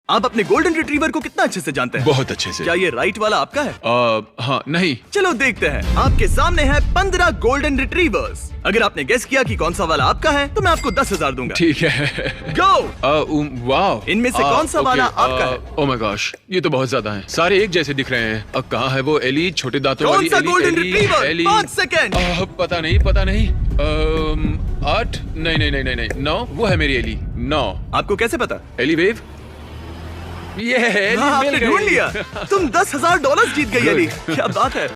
आप अपने golden retriever को कितना अच्छे से जानते हैं? बहुत अच्छे से। क्या ये राइट वाला आपका है? हाँ, नहीं। चलो देखते हैं। आपके सामने है 15 गोल्डन रिट्रीवर्स। अगर आपने गेस किया कि कौन सा वाला आपका है तो मैं आपको 10,000 दूंगा। ठीक है। गो। वाह। इनमें से कौन सा वाला आपका है? ओह माय गॉश, ये तो बहुत ज्यादा है। सारे एक जैसे दिख रहे हैं। अब कहाँ है वो एली, छोटे दांतों कौन वाली सा Ellie? Golden retriever? Ellie. 5 second. पता नहीं, पता नहीं। 8, नहीं, 9, वो है मेरी एली। 9। आपको कैसे पता? Eli wave. ये एली हाँ, मिल आपने गई। ढूंढ लिया। तुम $10,000 जीत गई एली। क्या बात है।